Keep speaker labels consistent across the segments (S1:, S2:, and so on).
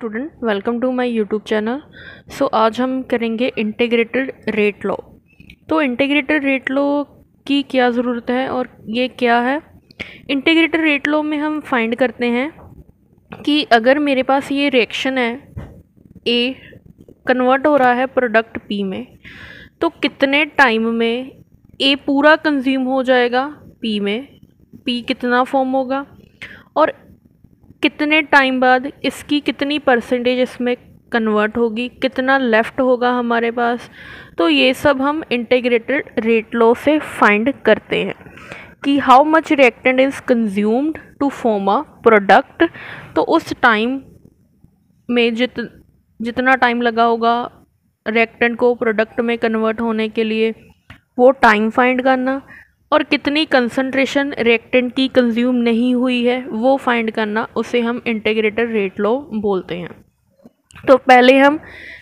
S1: Student, welcome to my YouTube channel. So आज हम करेंगे इंटीग्रेटेड रेट लॉ। तो इंटीग्रेटेड रेट लॉ की क्या ज़रूरत है और ये क्या है। इंटीग्रेटेड रेट लॉ में हम फाइंड करते हैं कि अगर मेरे पास ये रिएक्शन है, ए कन्वर्ट हो रहा है प्रोडक्ट पी में, तो कितने टाइम में ए पूरा कंज्यूम हो जाएगा पी में, पी कितना फॉर्म होगा और कितने टाइम बाद इसकी कितनी परसेंटेज इसमें कन्वर्ट होगी, कितना लेफ़्ट होगा हमारे पास। तो ये सब हम इंटीग्रेटेड रेट लॉ से फाइंड करते हैं कि how much reactant is consumed to form a product. तो उस टाइम में जितना टाइम लगा होगा रिएक्टेंट को प्रोडक्ट में कन्वर्ट होने के लिए, वो टाइम फाइंड करना, और कितनी कंसंट्रेशन रिएक्टेंट की कंज्यूम नहीं हुई है वो फाइंड करना, उसे हम इंटीग्रेटेड रेट लॉ बोलते हैं। तो पहले हम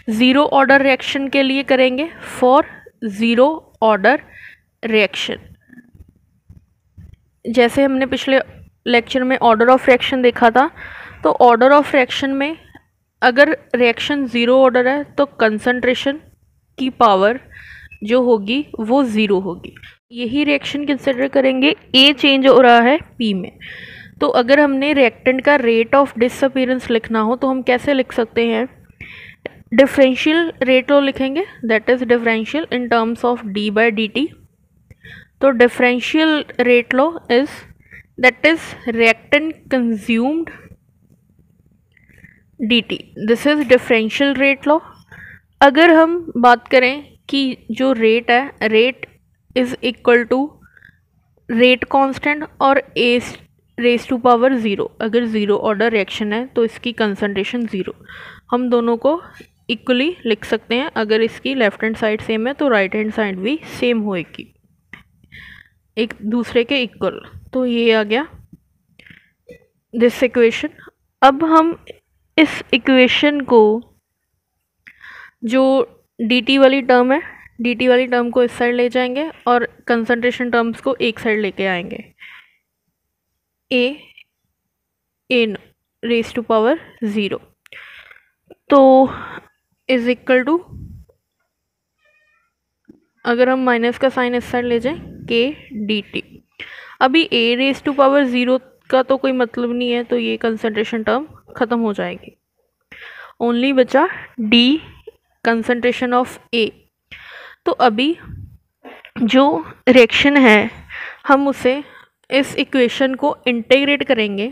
S1: ज़ीरो ऑर्डर रिएक्शन के लिए करेंगे। फॉर ज़ीरो ऑर्डर रिएक्शन, जैसे हमने पिछले लेक्चर में ऑर्डर ऑफ रिएक्शन देखा था, तो ऑर्डर ऑफ रिएक्शन में अगर रिएक्शन ज़ीरो ऑर्डर है तो कंसंट्रेशन की पावर जो होगी वो ज़ीरो होगी। यही रिएक्शन कंसिडर करेंगे, ए चेंज हो रहा है पी में। तो अगर हमने रिएक्टेंट का रेट ऑफ डिसअपीयरेंस लिखना हो तो हम कैसे लिख सकते हैं, डिफरेंशियल रेट लॉ लिखेंगे, that is differential in terms of d by d t. तो differential rate law is that is reactant consumed d t, this is differential rate law. अगर हम बात करें कि जो रेट है, rate is equal to rate constant और A raise to power zero. अगर ज़ीरो ऑर्डर रिएक्शन है तो इसकी कंसंट्रेशन ज़ीरो, हम दोनों को इक्वली लिख सकते हैं। अगर इसकी लेफ्ट हैंड साइड सेम है तो राइट हैंड साइड भी सेम होएगी, एक दूसरे के इक्वल। तो ये आ गया दिस इक्वेशन। अब हम इस इक्वेशन को, जो dt वाली टर्म है, dt वाली टर्म को इस साइड ले जाएंगे और कंसंट्रेशन टर्म्स को एक साइड लेके आएंगे। ए रेस टू पावर ज़ीरो तो इज इक्वल टू, अगर हम माइनस का साइन इस साइड ले जाएं, के डी टी। अभी ए रेस टू पावर ज़ीरो का तो कोई मतलब नहीं है, तो ये कंसंट्रेशन टर्म ख़त्म हो जाएगी। ओनली बचा डी कंसंट्रेशन ऑफ ए। तो अभी जो रिएक्शन है हम उसे, इस इक्वेशन को इंटीग्रेट करेंगे।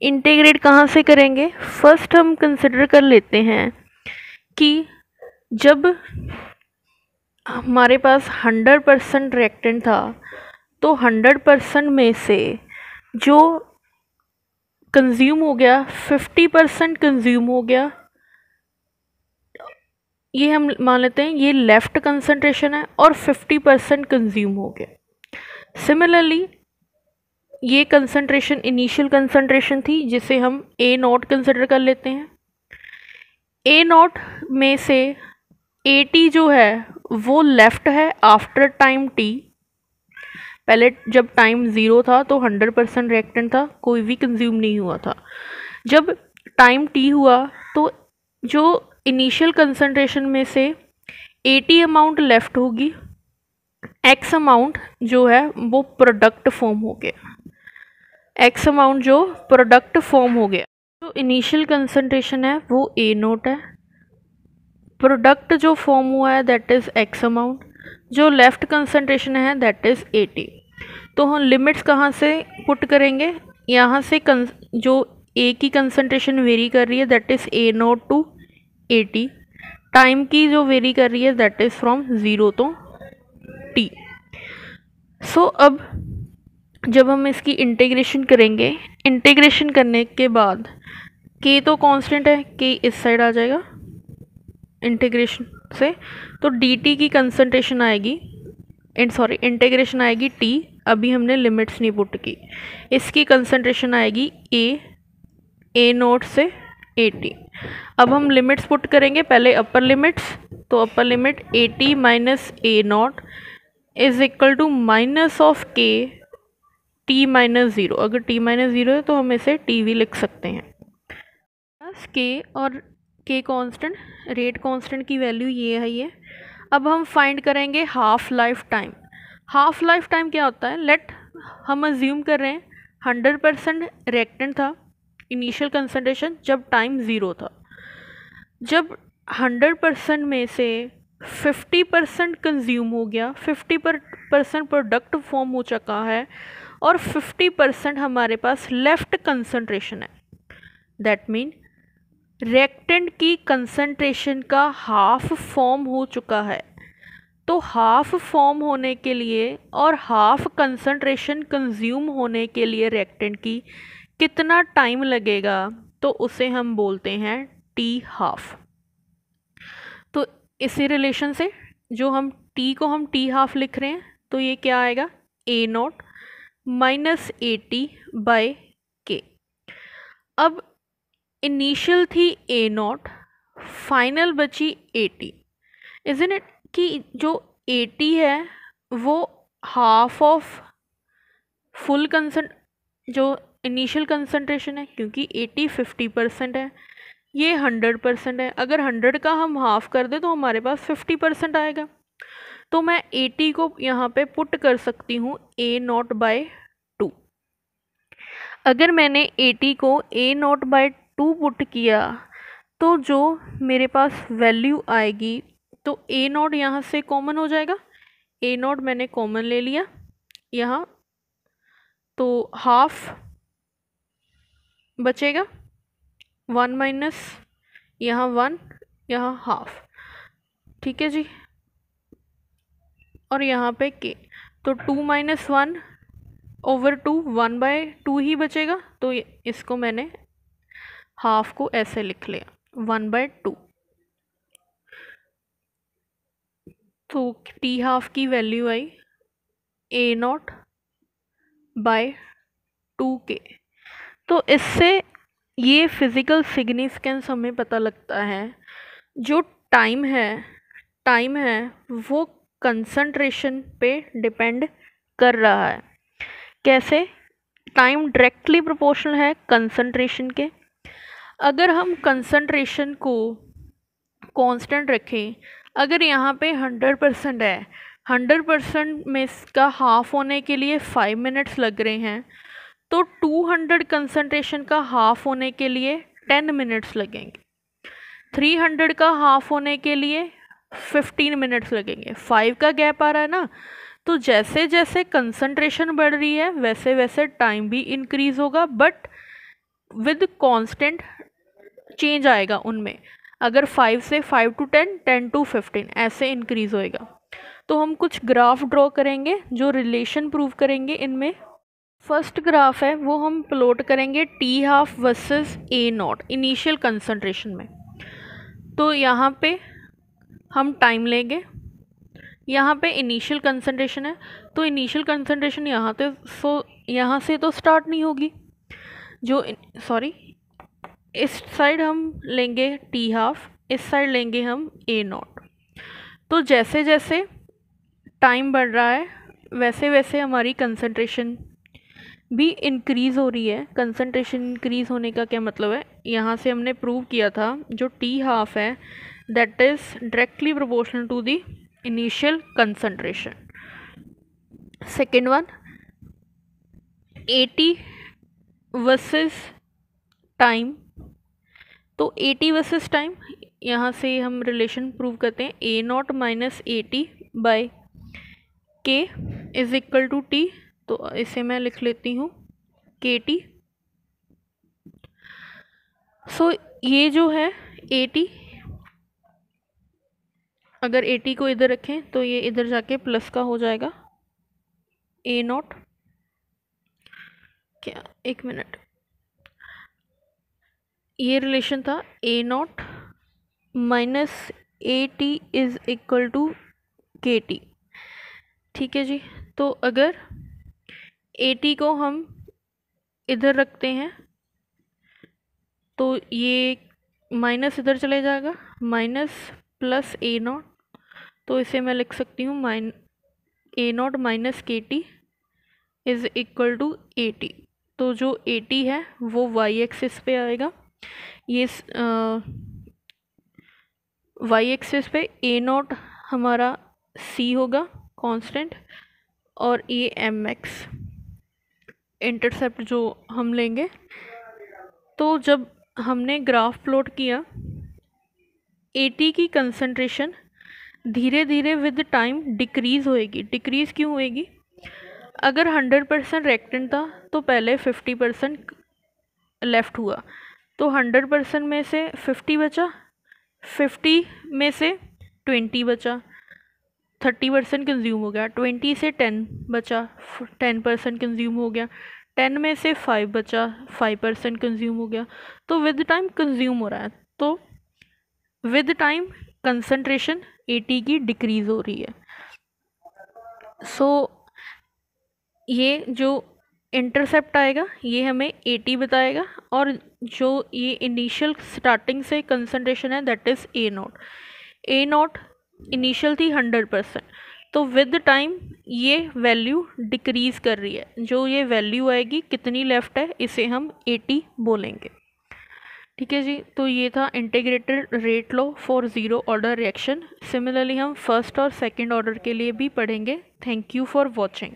S1: इंटीग्रेट कहाँ से करेंगे, फर्स्ट हम कंसिडर कर लेते हैं कि जब हमारे पास 100% रिएक्टेंट था तो 100% में से जो कंज्यूम हो गया 50% कंज्यूम हो गया, ये हम मान लेते हैं ये लेफ़्ट कंसंट्रेशन है, और 50% कंज्यूम हो गया। सिमिलरली ये कंसंट्रेशन इनिशियल कंसंट्रेशन थी जिसे हम ए नॉट कंसिडर कर लेते हैं। ए नॉट में से ए टी जो है वो लेफ़्ट है आफ्टर टाइम टी। पहले जब टाइम ज़ीरो था तो 100% रिएक्टेंट था, कोई भी कंज्यूम नहीं हुआ था। जब टाइम टी हुआ तो जो इनिशियल कंसंट्रेशन में से 80 अमाउंट लेफ़्ट होगी, एक्स अमाउंट जो है वो प्रोडक्ट फॉर्म हो गया, एक्स अमाउंट जो प्रोडक्ट फॉर्म हो गया। जो इनिशियल कंसंट्रेशन है वो ए नोट है, प्रोडक्ट जो फॉर्म हुआ है दैट इज़ एक्स अमाउंट, जो लेफ़्ट कंसंट्रेशन है दैट इज़ 80। तो हम लिमिट्स कहाँ से पुट करेंगे, यहाँ से जो ए की कंसंट्रेशन वेरी कर रही है that is a naught to 80, time की जो वेरी कर रही है that is from zero to t. So अब जब हम इसकी इंटीग्रेशन करेंगे, इंटीग्रेशन करने के बाद के तो कांस्टेंट है, के इस साइड आ जाएगा इंटीग्रेशन से, तो डी टी की कंसंट्रेशन आएगी, इंटीग्रेशन आएगी टी। अभी हमने लिमिट्स नहीं पुट की, इसकी कंसंट्रेशन आएगी ए नोट से 80। अब हम लिमिट्स पुट करेंगे, पहले अपर लिमिट्स, तो upper limit 80 minus a naught is equal to minus of k t minus zero. अगर टी माइनस ज़ीरो है तो हम इसे टी वी लिख सकते हैं, के और के कांस्टेंट, रेट कांस्टेंट की वैल्यू ये है ये। अब हम फाइंड करेंगे half life time. Half life time क्या होता है, लेट हम अज्यूम कर रहे हैं 100% रिएक्टेंट था इनिशियल कंसंट्रेशन जब टाइम 0 था। जब 100% में से 50% कंज्यूम हो गया, 50% प्रोडक्ट फॉर्म हो चुका है और 50% हमारे पास लेफ्ट कंसंट्रेशन है, दैट मीन रिएक्टेंट की कंसंट्रेशन का हाफ फॉर्म हो चुका है। तो हाफ फॉर्म होने के लिए और हाफ कंसंट्रेशन कंज्यूम होने के लिए रिएक्टेंट की कितना टाइम लगेगा, तो उसे हम बोलते हैं टी हाफ। तो इसी रिलेशन से जो हम टी को हम टी हाफ लिख रहे हैं, तो ये क्या आएगा, A naught minus A t by k. अब इनिशियल थी ए नॉट, फाइनल बची ए टी, इज़न्ट इट कि जो ए टी है वो हाफ ऑफ फुल जो इनिशियल कंसंट्रेशन है, क्योंकि 50% है, ये 100% है। अगर 100 का हम हाफ कर दें तो हमारे पास 50% आएगा। तो मैं 80 को यहाँ पे पुट कर सकती हूँ ए नॉट बाय 2। अगर मैंने 80 को ए नॉट बाय 2 पुट किया तो जो मेरे पास वैल्यू आएगी, तो ए नॉट यहाँ से कॉमन हो जाएगा, ए नॉट मैंने कॉमन ले लिया यहाँ, तो हाफ बचेगा, 1 माइनस यहाँ 1, यहाँ हाफ, ठीक है जी। और यहाँ पे के, तो 2 माइनस 1 ओवर 2, 1/2 ही बचेगा। तो इसको मैंने हाफ को ऐसे लिख लिया 1/2। तो टी हाफ की वैल्यू आई ए नॉट बाय 2k। तो इससे ये फिज़िकल सिग्निफिकेंस हमें पता लगता है, जो टाइम है वो कंसंट्रेशन पे डिपेंड कर रहा है। कैसे, टाइम डायरेक्टली प्रोपोर्शनल है कंसंट्रेशन के। अगर हम कंसंट्रेशन को कांस्टेंट रखें, अगर यहाँ पे 100% है, 100% में इसका हाफ होने के लिए 5 मिनट्स लग रहे हैं, तो 200 कंसंट्रेशन का हाफ होने के लिए 10 मिनट्स लगेंगे। 300 का हाफ होने के लिए 15 मिनट्स लगेंगे। 5 का गैप आ रहा है ना, तो जैसे जैसे कंसंट्रेशन बढ़ रही है वैसे वैसे टाइम भी इंक्रीज़ होगा, बट विद कांस्टेंट चेंज आएगा उनमें। अगर 5 से 5 to 10, 10 to 15 ऐसे इंक्रीज़ होएगा। तो हम कुछ ग्राफ ड्रॉ करेंगे जो रिलेशन प्रूव करेंगे इनमें। फर्स्ट ग्राफ है वो हम प्लॉट करेंगे T half versus A not initial concentration में। तो यहाँ पे हम टाइम लेंगे, यहाँ पे इनिशियल कंसंट्रेशन है, तो इनिशियल कंसंट्रेशन यहाँ से तो स्टार्ट नहीं होगी, इस साइड हम लेंगे टी हाफ, इस साइड लेंगे हम ए नॉट। तो जैसे जैसे टाइम बढ़ रहा है वैसे वैसे हमारी कंसंट्रेशन भी इंक्रीज़ हो रही है। कंसंट्रेशन इंक्रीज़ होने का क्या मतलब है, यहाँ से हमने प्रूव किया था जो टी हाफ है that is directly proportional to the initial concentration. Second one, 80 versus time. तो 80 वर्सेस टाइम, यहाँ से हम रिलेशन प्रूव करते हैं ए नॉट माइनस 80 बाई के इज इक्वल टू टी। तो इसे मैं लिख लेती हूँ के टी। सो ये जो है 80, अगर 80 को इधर रखें तो ये इधर जाके प्लस का हो जाएगा ए नॉट, क्या एक मिनट, ये रिलेशन था A naught minus A t is equal to k t, ठीक है जी। तो अगर ए टी को हम इधर रखते हैं तो ये माइनस इधर चले जाएगा, माइनस प्लस ए नॉट, तो इसे मैं लिख सकती हूँ a naught minus k t is equal to a t. तो जो ए टी है वो वाई एक्सिस पे आएगा ये वाई एक्सिस पे ए नॉट हमारा सी होगा कांस्टेंट, और ये एम एक्स इंटरसेप्ट जो हम लेंगे। तो जब हमने ग्राफ प्लॉट किया, एटी की कंसंट्रेशन धीरे धीरे विद टाइम डिक्रीज़ होएगी। डिक्रीज़ क्यों होएगी? अगर 100% रेक्टेंट था तो पहले 50% लेफ़्ट हुआ, तो 100% में से 50 बचा, 50 में से 20 बचा, 30% कंज्यूम हो गया, 20 से 10 बचा, 10% कंज्यूम हो गया, 10 में से 5 बचा, 5% कंज्यूम हो गया। तो विद टाइम कंज्यूम हो रहा है, तो विद टाइम कंसंट्रेशन 80 की डिक्रीज़ हो रही है। सो ये जो इंटरसेप्ट आएगा ये हमें 80 बताएगा, और जो ये इनिशियल स्टार्टिंग से कंसंट्रेशन है that is A not. A not initial थी 100%, तो विद टाइम ये वैल्यू डिक्रीज़ कर रही है। जो ये वैल्यू आएगी कितनी लेफ़्ट है, इसे हम 80 बोलेंगे। ठीक है जी, तो ये था integrated rate law for zero order reaction. Similarly हम फर्स्ट और सेकंड ऑर्डर के लिए भी पढ़ेंगे। Thank you for watching.